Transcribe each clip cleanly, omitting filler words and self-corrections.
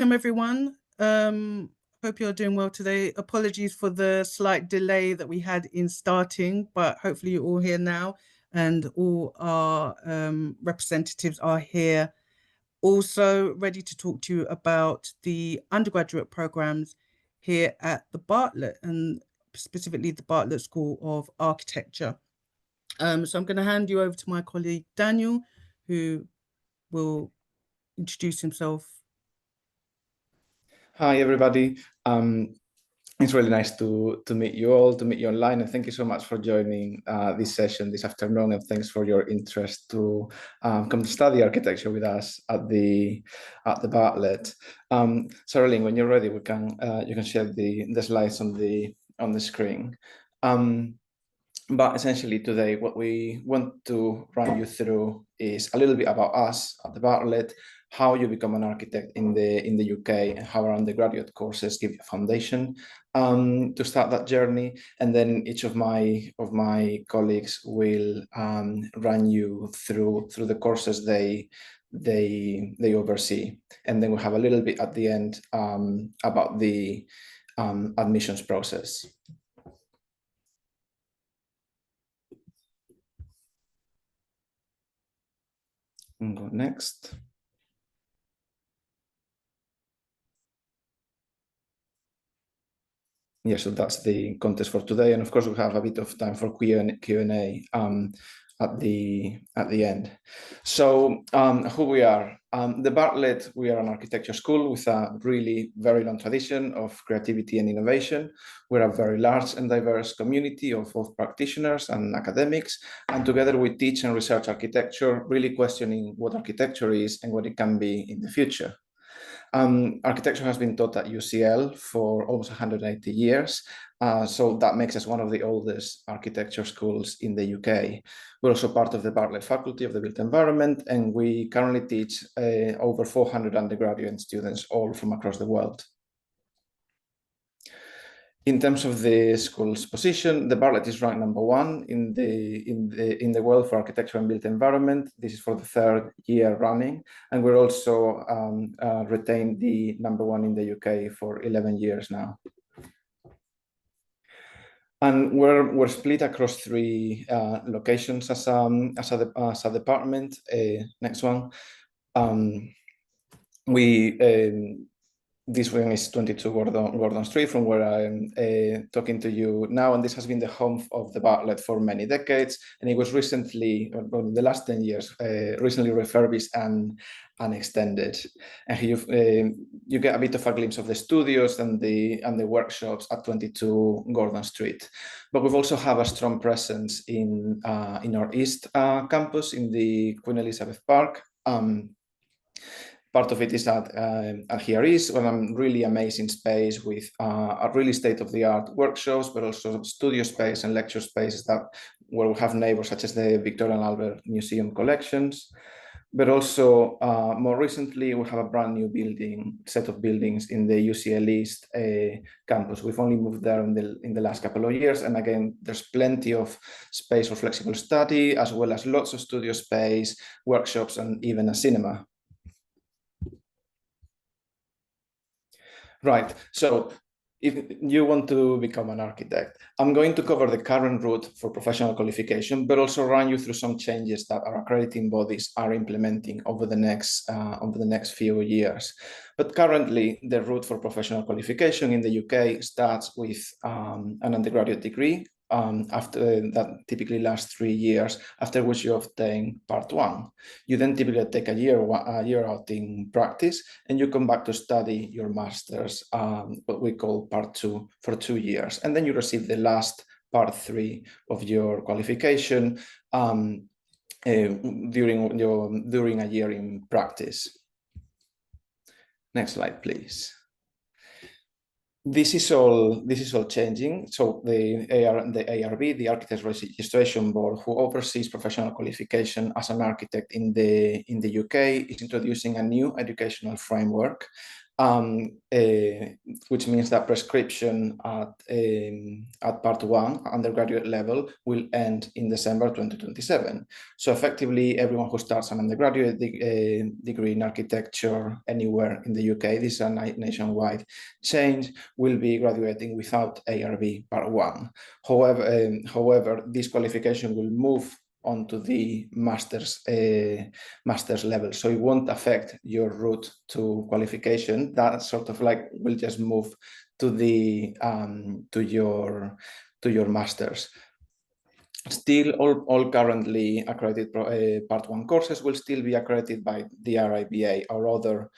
Welcome everyone. Hope you're doing well today. Apologies for the slight delay that we had in starting, but hopefully you're all here now and all our representatives are here. Also ready to talk to you about the undergraduate programs here at the Bartlett and specifically the Bartlett School of Architecture. So I'm going to hand you over to my colleague Daniel, who will introduce himself. Hi, everybody. It's really nice to meet you all, to meet you online, and thank you so much for joining this session this afternoon, and thanks for your interest to come to study architecture with us at the Bartlett. Sarah-Lynn, when you're ready, you can share the slides on the screen. But essentially today, what we want to run you through is a little bit about us at the Bartlett, how you become an architect in the UK, and how our undergraduate courses give you a foundation to start that journey. And then each of my colleagues will run you through the courses they oversee. And then we'll have a little bit at the end about the admissions process. And go next. Yeah, so that's the contest for today, and of course we have a bit of time for Q&A at the end. So who we are? The Bartlett, we are an architecture school with a really very long tradition of creativity and innovation. We're a very large and diverse community of both practitioners and academics, and together we teach and research architecture, really questioning what architecture is and what it can be in the future. Architecture has been taught at UCL for almost 180 years, so that makes us one of the oldest architecture schools in the UK. We're also part of the Bartlett Faculty of the Built Environment, and we currently teach over 400 undergraduate students all from across the world. In terms of the school's position, the Bartlett is ranked #1 in the world for architecture and built environment. This is for the 3rd year running, and we're also retained the #1 in the UK for 11 years now. And we're split across 3 locations as a department. Next one. This one is 22 Gordon Street, from where I'm talking to you now, and this has been the home of the Bartlett for many decades, and it was recently, in the last 10 years, recently refurbished and extended. And you get a bit of a glimpse of the studios and the workshops at 22 Gordon Street. But we've also have a strong presence in our East campus in the Queen Elizabeth Park. Part of it is at here is a really amazing space with a really state-of-the-art workshops, but also studio space and lecture spaces where we have neighbors such as the Victoria and Albert Museum collections. But also, more recently, we have a brand new set of buildings in the UCL East campus. We've only moved there in the last couple of years. And again, there's plenty of space for flexible study, as well as lots of studio space, workshops, and even a cinema. Right, so if you want to become an architect, I'm going to cover the current route for professional qualification, but also run you through some changes that our accrediting bodies are implementing over the next few years. But currently, the route for professional qualification in the UK starts with an undergraduate degree. After that typically lasts 3 years, after which you obtain part 1. You then typically take a year out in practice, and you come back to study your master's, what we call part 2, for 2 years. And then you receive the last part 3 of your qualification during a year in practice. Next slide, please. This is all changing. So the ARB, the Architects Registration Board, who oversees professional qualification as an architect in the UK, is introducing a new educational framework which means that prescription at part 1, undergraduate level, will end in December 2027. So effectively, everyone who starts an undergraduate degree in architecture anywhere in the UK, this is a nationwide change, will be graduating without ARB part 1. However, this qualification will move onto the master's level, so it won't affect your route to qualification. That sort of like will just move to the to your master's. Still, all currently accredited part 1 courses will still be accredited by the RIBA or other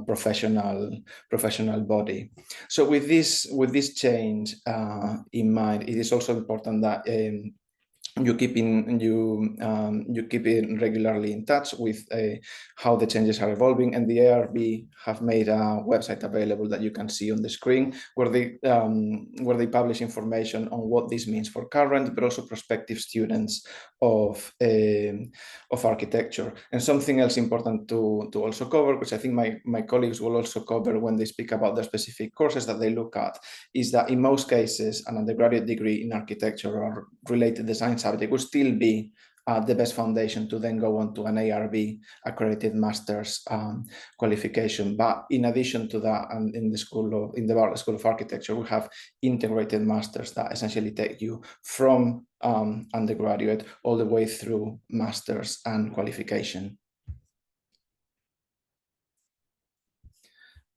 professional body. So with this change in mind, it is also important that you keep regularly in touch with how the changes are evolving, and the ARB have made a website available that you can see on the screen, where they publish information on what this means for current but also prospective students of architecture. And something else important to also cover, which I think my colleagues will also cover when they speak about the specific courses that they look at, is that in most cases an undergraduate degree in architecture or related design subject will still be the best foundation to then go on to an ARB accredited master's qualification. But in addition to that, and in the Bartlett School of Architecture, we have integrated masters that essentially take you from undergraduate all the way through master's and qualification.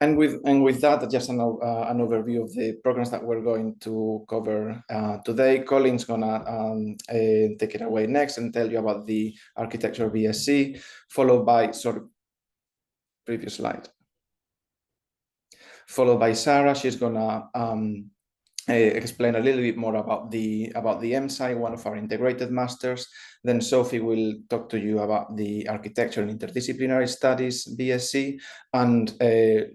And with that, just an overview of the programs that we're going to cover today. Colin's gonna take it away next and tell you about the Architecture BSc, followed by, sorry, previous slide. Followed by Sarah. She's gonna explain a little bit more about the MSci, one of our integrated masters. Then Sophie will talk to you about the Architecture and Interdisciplinary Studies BSc, and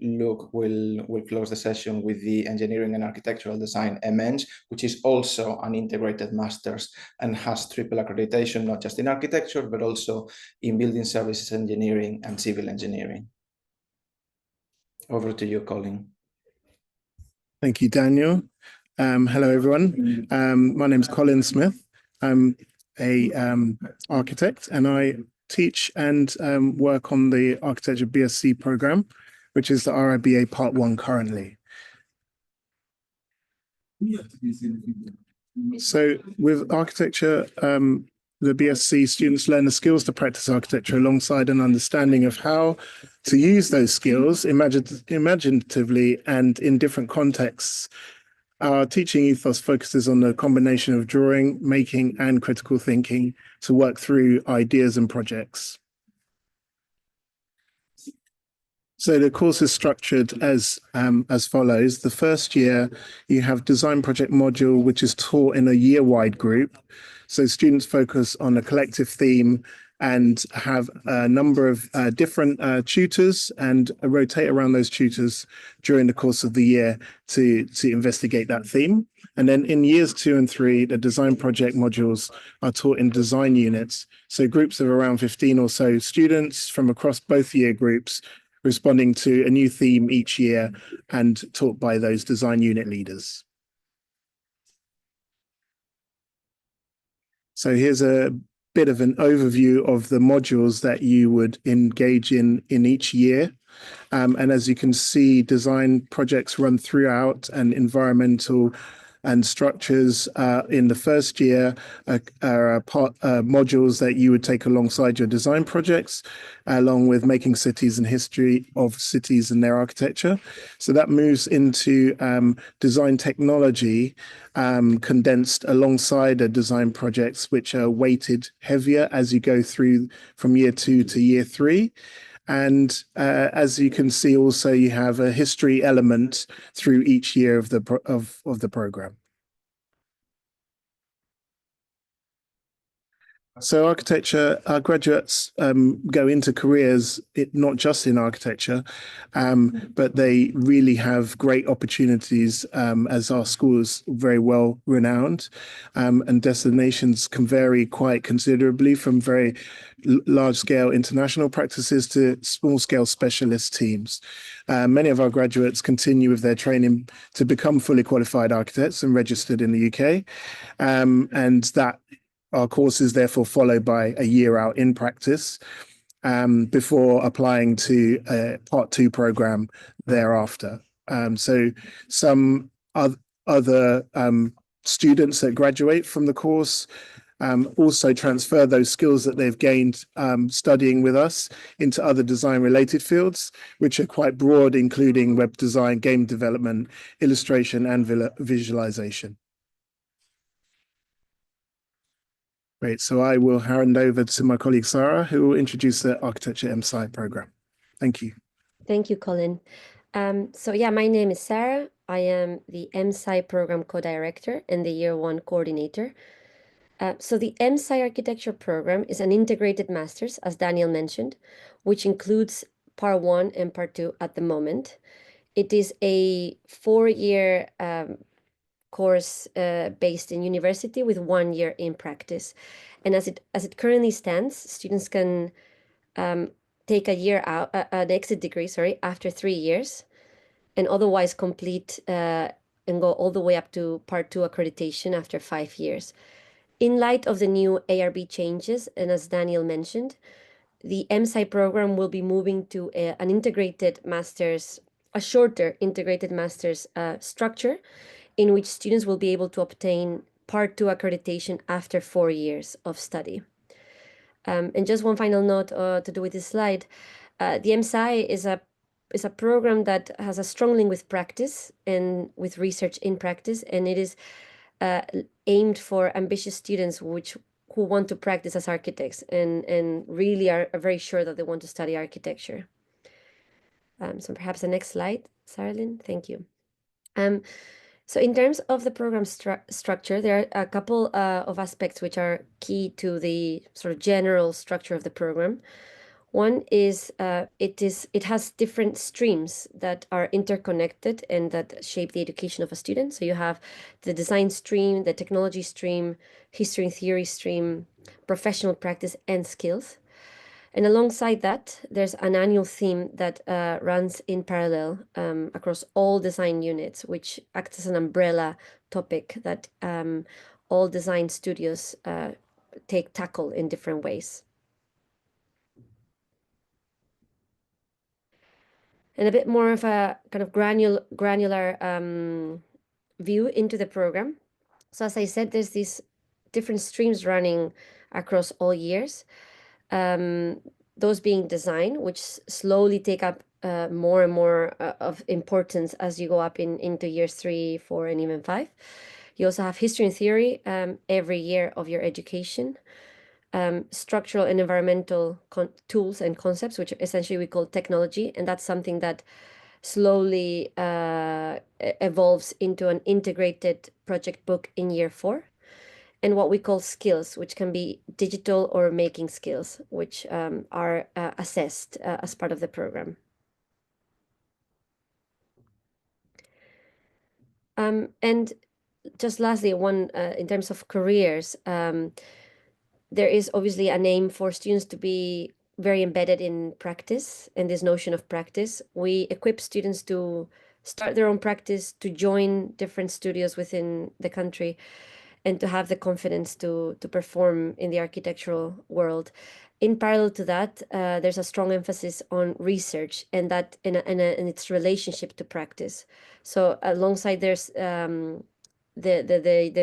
Luke will close the session with the Engineering and Architectural Design MEng, which is also an integrated masters and has triple accreditation, not just in architecture, but also in building services engineering and civil engineering. Over to you, Colin. Thank you, Daniel. Hello, everyone. My name is Colin Smith. I'm a architect, and I teach and work on the Architecture BSc program, which is the RIBA Part 1 currently. So with architecture, the BSc students learn the skills to practice architecture alongside an understanding of how to use those skills imaginatively and in different contexts. Our teaching ethos focuses on the combination of drawing, making, and critical thinking to work through ideas and projects. So the course is structured as follows. The first year, you have design project module, which is taught in a year-wide group. So students focus on a collective theme and have a number of different tutors, and rotate around those tutors during the course of the year to investigate that theme. And then in years 2 and 3, the design project modules are taught in design units. So groups of around 15 or so students from across both year groups responding to a new theme each year and taught by those design unit leaders. So here's a bit of an overview of the modules that you would engage in each year. And as you can see, design projects run throughout, and environmental and structures in the first year are modules that you would take alongside your design projects, along with making cities and history of cities and their architecture. So that moves into design technology, condensed alongside the design projects, which are weighted heavier as you go through from year 2 to year 3. And as you can see, also you have a history element through each year of the program. So architecture, our graduates go into careers not just in architecture, but they really have great opportunities as our school is very well renowned, and destinations can vary quite considerably from very large-scale international practices to small-scale specialist teams. Many of our graduates continue with their training to become fully qualified architects and registered in the UK, and that our course is therefore followed by a year out in practice before applying to a Part 2 program thereafter. So some other students that graduate from the course also transfer those skills that they've gained studying with us into other design-related fields, which are quite broad, including web design, game development, illustration, and visualization. Great. So I will hand over to my colleague, Sarah, who will introduce the Architecture MSci program. Thank you. Thank you, Colin. So yeah, my name is Sarah. I am the MSci program co-director and the Year 1 coordinator. So the MSci architecture program is an integrated master's, as Daniel mentioned, which includes Part 1 and Part 2 at the moment. It is a 4-year course based in university with 1 year in practice. And as it currently stands, students can take a year out, an exit degree, after 3 years, and otherwise complete and go all the way up to Part 2 accreditation after 5 years. In light of the new ARB changes, and as Daniel mentioned, the MSci program will be moving to an integrated master's, a shorter integrated master's structure, in which students will be able to obtain Part 2 accreditation after 4 years of study. And just one final note to do with this slide, the MSci is a program that has a strong link with practice and with research in practice, and it is aimed for ambitious students who want to practice as architects and really are very sure that they want to study architecture. So perhaps the next slide, Saralyn, thank you. So in terms of the program structure, there are a couple of aspects which are key to the sort of general structure of the program. One is it has different streams that are interconnected and that shape the education of a student. So you have the design stream, the technology stream, history and theory stream, professional practice, and skills. And alongside that, there's an annual theme that runs in parallel across all design units, which acts as an umbrella topic that all design studios tackle in different ways. And a bit more of a kind of granular view into the program. So as I said, there's these different streams running across all years. Those being design, which slowly take up more and more of importance as you go up into years 3, 4, and even 5. You also have history and theory every year of your education. Structural and environmental tools and concepts, which essentially we call technology, and that's something that slowly evolves into an integrated project book in year 4. And what we call skills, which can be digital or making skills, which are assessed as part of the program. And just lastly, in terms of careers, there is obviously an aim for students to be very embedded in practice and this notion of practice. We equip students to start their own practice, to join different studios within the country, and to have the confidence to perform in the architectural world. In parallel to that, there's a strong emphasis on research and that in its relationship to practice. So alongside there's the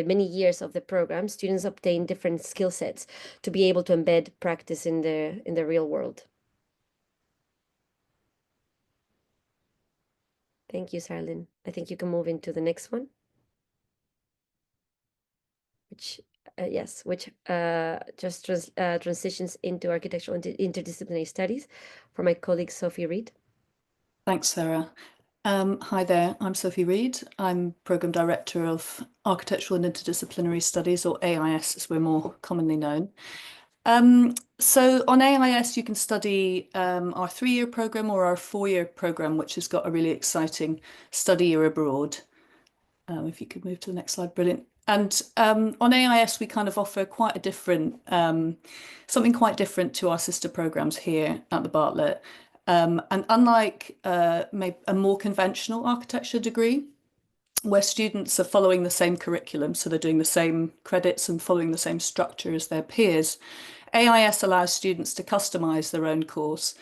many years of the program, students obtain different skill sets to be able to embed practice in the real world. Thank you, Saralyn. I think you can move into the next one. Which just transitions into architectural interdisciplinary studies for my colleague Sophie Reed. Thanks, Sarah. Hi there, I'm Sophie Reed. I'm Programme Director of Architectural and Interdisciplinary Studies, or AIS as we're more commonly known. So on AIS, you can study our 3-year program or our 4-year program, which has got a really exciting study year abroad. If you could move to the next slide, brilliant. And on AIS, we kind of offer quite a different, something quite different to our sister programs here at the Bartlett. And unlike maybe a more conventional architecture degree, where students are following the same curriculum, so they're doing the same credits and following the same structure as their peers, AIS allows students to customize their own course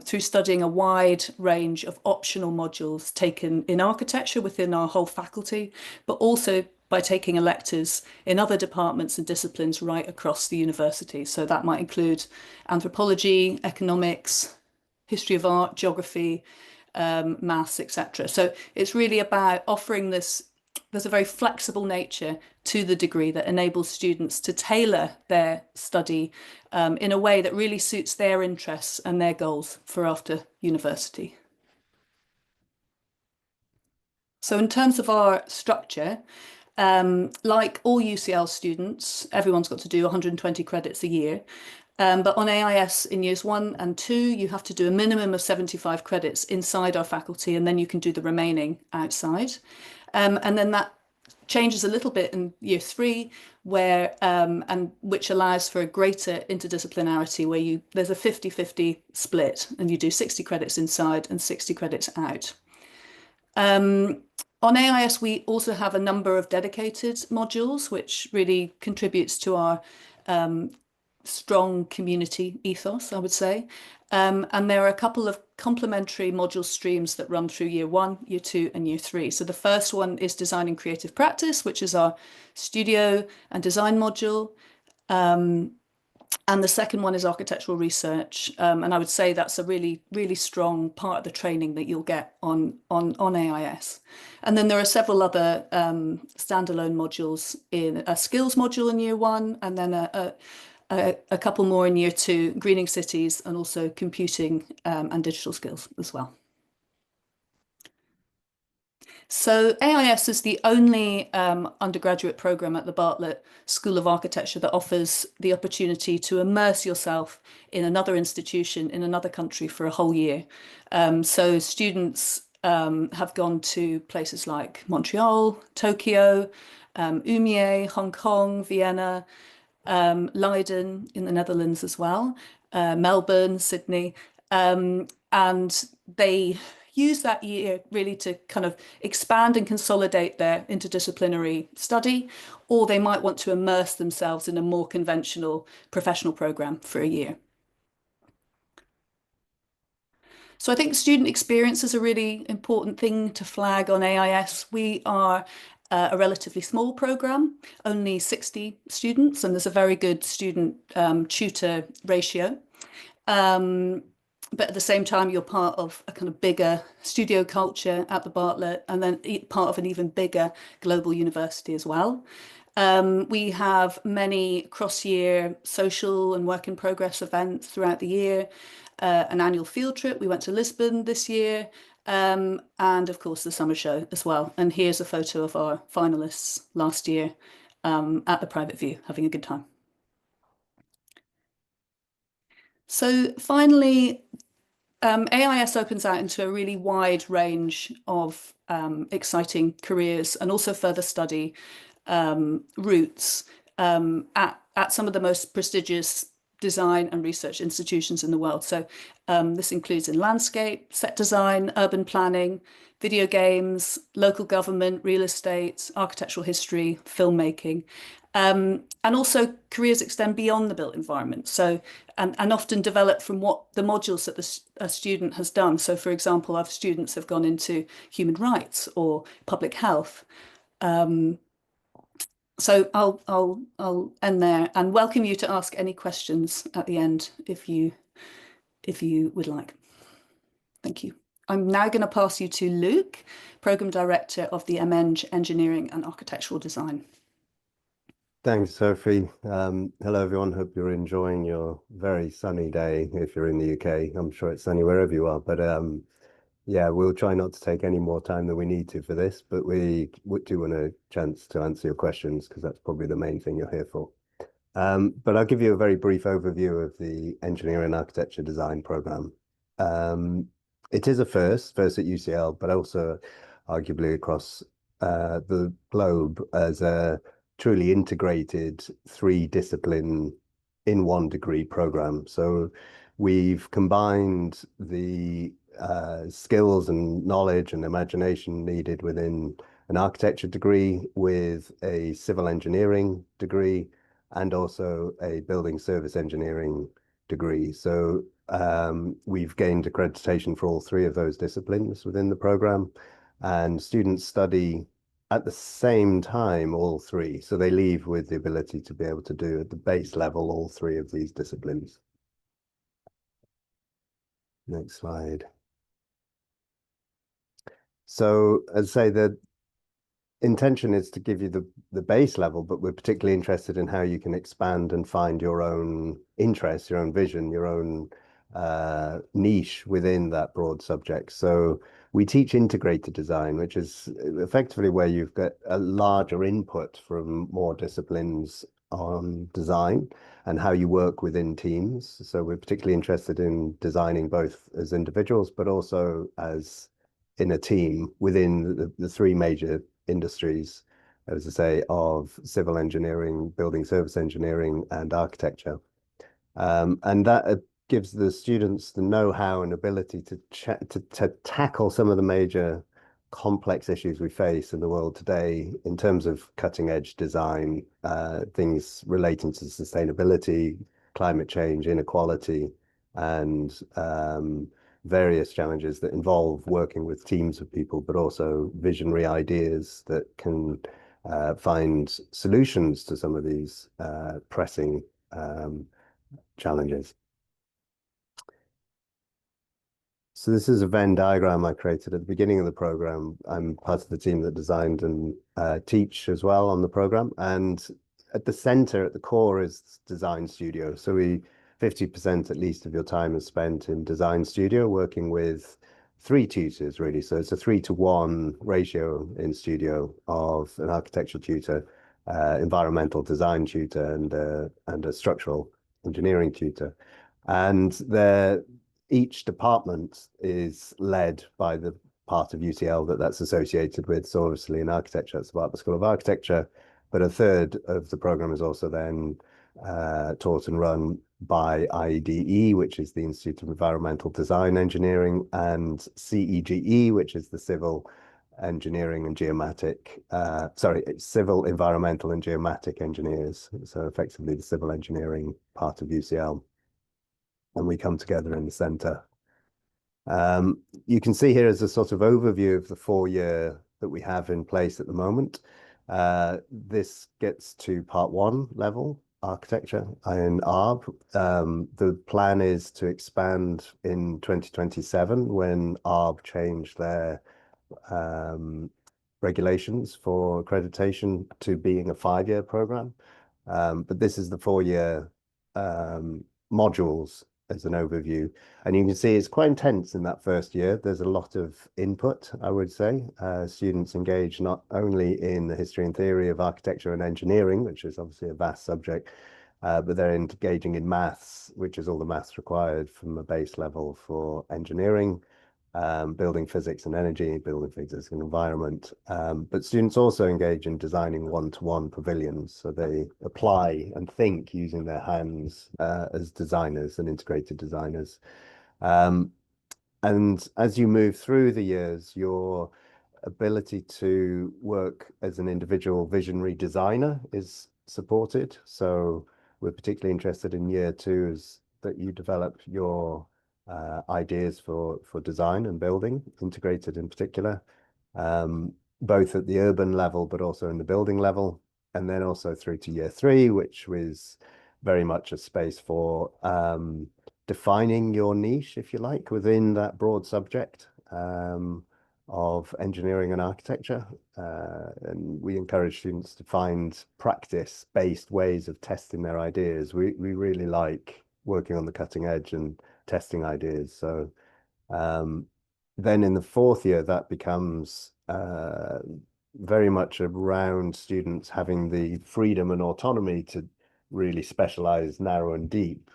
through studying a wide range of optional modules taken in architecture within our whole faculty, but also by taking electives in other departments and disciplines right across the university. So that might include anthropology, economics, history of art, geography, maths, etc. So it's really about offering this. There's a very flexible nature to the degree that enables students to tailor their study in a way that really suits their interests and their goals for after university. So in terms of our structure, like all UCL students, everyone's got to do 120 credits a year. But on AIS in years 1 and 2, you have to do a minimum of 75 credits inside our faculty, and then you can do the remaining outside. And then that changes a little bit in year 3, where and which allows for a greater interdisciplinarity, where there's a 50-50 split, and you do 60 credits inside and 60 credits out. On AIS, we also have a number of dedicated modules, which really contributes to our strong community ethos, I would say. And there are a couple of complementary module streams that run through year 1, year 2, and year 3. So the first one is design and creative practice, which is our studio and design module. And the second one is architectural research. And I would say that's a really, really strong part of the training that you'll get on AIS. And then there are several other standalone modules in a skills module in year 1, and then a couple more in year 2, greening cities, and also computing and digital skills as well. So AIS is the only undergraduate program at the Bartlett School of Architecture that offers the opportunity to immerse yourself in another institution in another country for a whole year. So students have gone to places like Montreal, Tokyo, Umeå, Hong Kong, Vienna, Leiden in the Netherlands as well, Melbourne, Sydney, and they use that year really to kind of expand and consolidate their interdisciplinary study, or they might want to immerse themselves in a more conventional professional program for a year. So I think student experience is a really important thing to flag on AIS. We are a relatively small program, only 60 students, and there's a very good student tutor ratio. But at the same time, you're part of a kind of bigger studio culture at the Bartlett, and then part of an even bigger global university as well. We have many cross-year social and work in progress events throughout the year, an annual field trip. We went to Lisbon this year, and of course the summer show as well. And here's a photo of our finalists last year at the Private View, having a good time. So finally, AIS opens out into a really wide range of exciting careers and also further study routes at some of the most prestigious design and research institutions in the world. So this includes in landscape, set design, urban planning, video games, local government, real estate, architectural history, filmmaking. And also careers extend beyond the built environment. So, and often develop from what the modules that a student has done. So for example, our students have gone into human rights or public health. So I'll end there and welcome you to ask any questions at the end if you would like. Thank you. I'm now going to pass you to Luke, Programme Director of the MEng Engineering and Architectural Design. Thanks, Sophie. Hello, everyone. Hope you're enjoying your very sunny day if you're in the UK. I'm sure it's sunny wherever you are, but yeah, we'll try not to take any more time than we need to for this, but we do want a chance to answer your questions because that's probably the main thing you're here for. But I'll give you a very brief overview of the Engineering Architecture Design program. It is a first at UCL, but also arguably across the globe as a truly integrated 3-discipline in 1 degree program. So we've combined the skills and knowledge and imagination needed within an architecture degree with a civil engineering degree and also a building service engineering degree. So we've gained accreditation for all 3 of those disciplines within the program, and students study at the same time all 3. So they leave with the ability to be able to do at the base level all 3 of these disciplines. Next slide. So as I say, the intention is to give you the base level, but we're particularly interested in how you can expand and find your own interests, your own vision, your own niche within that broad subject. So we teach integrated design, which is effectively where you've got a larger input from more disciplines on design and how you work within teams. So we're particularly interested in designing both as individuals, but also as in a team within the 3 major industries, as I say, of civil engineering, building service engineering, and architecture. And that gives the students the know-how and ability to tackle some of the major complex issues we face in the world today in terms of cutting-edge design, things relating to sustainability, climate change, inequality, and various challenges that involve working with teams of people, but also visionary ideas that can find solutions to some of these pressing challenges. So this is a Venn diagram I created at the beginning of the program. I'm part of the team that designed and teach as well on the program. And at the center, at the core, is Design Studio. So 50% at least of your time is spent in Design Studio working with 3 tutors, really. So it's a 3-to-1 ratio in studio of an architecture tutor, environmental design tutor, and a structural engineering tutor. And each department is led by the part of UCL that's associated with. So obviously in architecture, it's about the School of Architecture, but a third of the program is also then taught and run by IEDE, which is the Institute of Environmental Design Engineering, and CEGE, which is the Civil Engineering and Geomatic, Civil Environmental and Geomatic Engineers. So effectively the civil engineering part of UCL. And we come together in the center. You can see here as a sort of overview of the 4-year that we have in place at the moment. This gets to part 1 level, architecture in ARB. The plan is to expand in 2027 when ARB change their regulations for accreditation to being a 5-year program. But this is the 4-year modules as an overview. And you can see it's quite intense in that first year. There's a lot of input, I would say. Students engage not only in the history and theory of architecture and engineering, which is obviously a vast subject, but they're engaging in maths, which is all the maths required from a base level for engineering, building physics and energy, building physics and environment. But students also engage in designing one-to-one pavilions. So they apply and think using their hands as designers and integrated designers. And as you move through the years, your ability to work as an individual visionary designer is supported. So we're particularly interested in year 2 is that you develop your ideas for design and building, integrated in particular, both at the urban level, but also in the building level, and then also through to year 3, which was very much a space for defining your niche, if you like, within that broad subject of engineering and architecture. And we encourage students to find practice-based ways of testing their ideas. We really like working on the cutting edge and testing ideas. So then in the 4th year, that becomes very much around students having the freedom and autonomy to really specialize, narrow and deep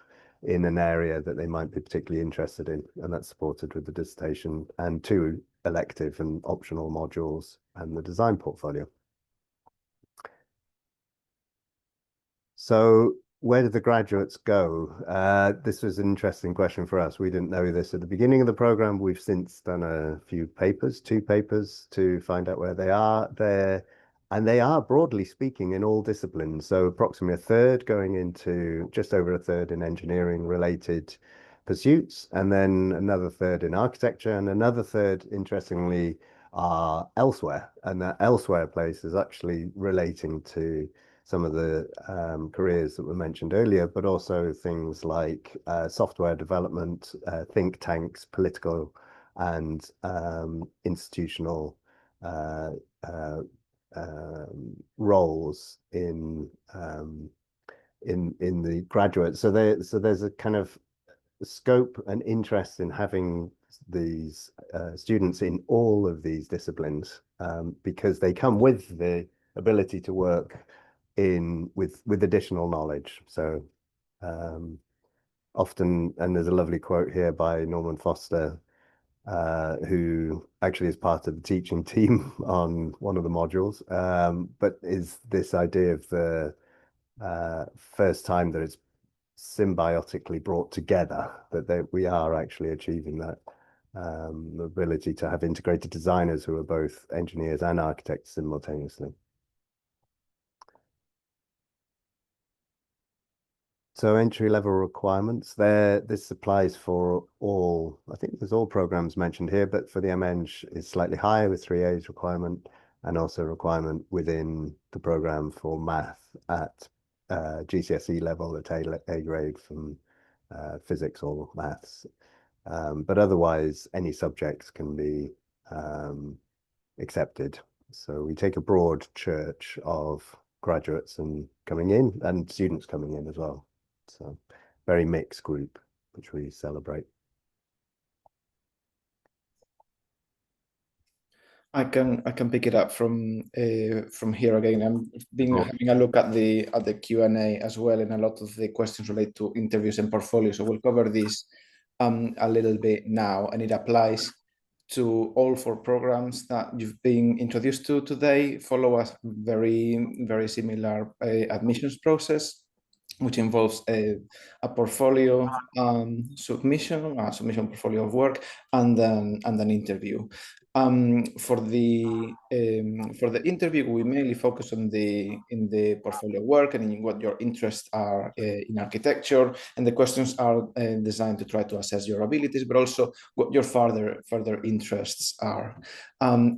in an area that they might be particularly interested in, and that's supported with the dissertation and 2 elective and optional modules and the design portfolio. So where did the graduates go? This was an interesting question for us. We didn't know this at the beginning of the program. We've since done a few papers, 2 papers, to find out where they are. And they are, broadly speaking, in all disciplines. So approximately a third going into, just over a third in engineering related pursuits, and then another third in architecture, and another third, interestingly, are elsewhere. And that elsewhere place is actually relating to some of the careers that were mentioned earlier, but also things like software development, think tanks, political and institutional roles in the graduate. So there's a kind of scope and interest in having these students in all of these disciplines, because they come with the ability to work with additional knowledge. So often, and there's a lovely quote here by Norman Foster, who actually is part of the teaching team on one of the modules, but is this idea of the first time that it's symbiotically brought together, that we are actually achieving that ability to have integrated designers who are both engineers and architects simultaneously. So entry-level requirements there, this applies for all, I think there's all programs mentioned here, but for the MEng is slightly higher with 3 A's requirement, and also requirement within the program for math at GCSE level at A grade from physics or maths. But otherwise, any subjects can be accepted. So we take a broad church of graduates and coming in and students coming in as well. So very mixed group, which we celebrate. I can pick it up from here again. I'm having a look at the Q&A as well, and a lot of the questions relate to interviews and portfolios. So we'll cover this a little bit now, and it applies to all 4 programs that you've been introduced to today. Follow a very similar admissions process, which involves a portfolio submission, a submission portfolio of work, and an interview. For the interview, we mainly focus on in the portfolio work and in what your interests are in architecture, and the questions are designed to try to assess your abilities, but also what your further interests are.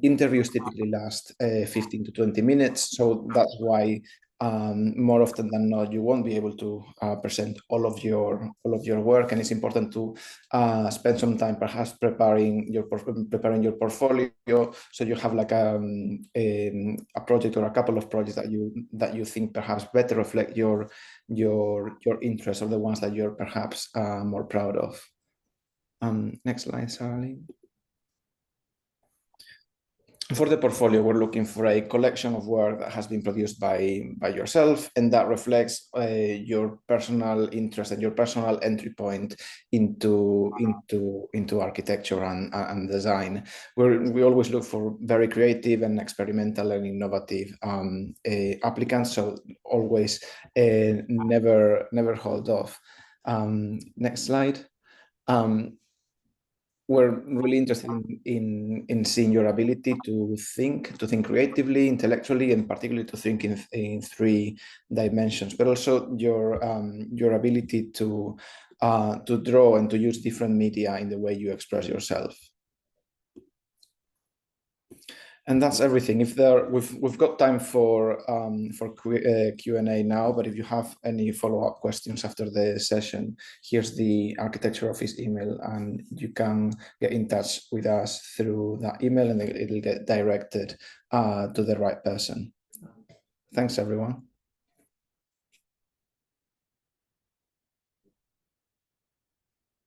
Interviews typically last 15 to 20 minutes, so that's why more often than not, you won't be able to present all of your work, and it's important to spend some time perhaps preparing your portfolio, so you have like a project or a couple of projects that you think perhaps better reflect your interests, or the ones that you're perhaps more proud of. Next slide, Sarah. For the portfolio, we're looking for a collection of work that has been produced by yourself, and that reflects your personal interest and your personal entry point into architecture and design. We always look for very creative and experimental and innovative applicants, so always never hold off. Next slide. We're really interested in seeing your ability to think creatively, intellectually, and particularly to think in 3 dimensions, but also your ability to draw and to use different media in the way you express yourself. And that's everything. We've got time for Q&A now, but if you have any follow-up questions after the session, here's the Architecture Office email, and you can get in touch with us through that email, and it'll get directed to the right person. Thanks, everyone.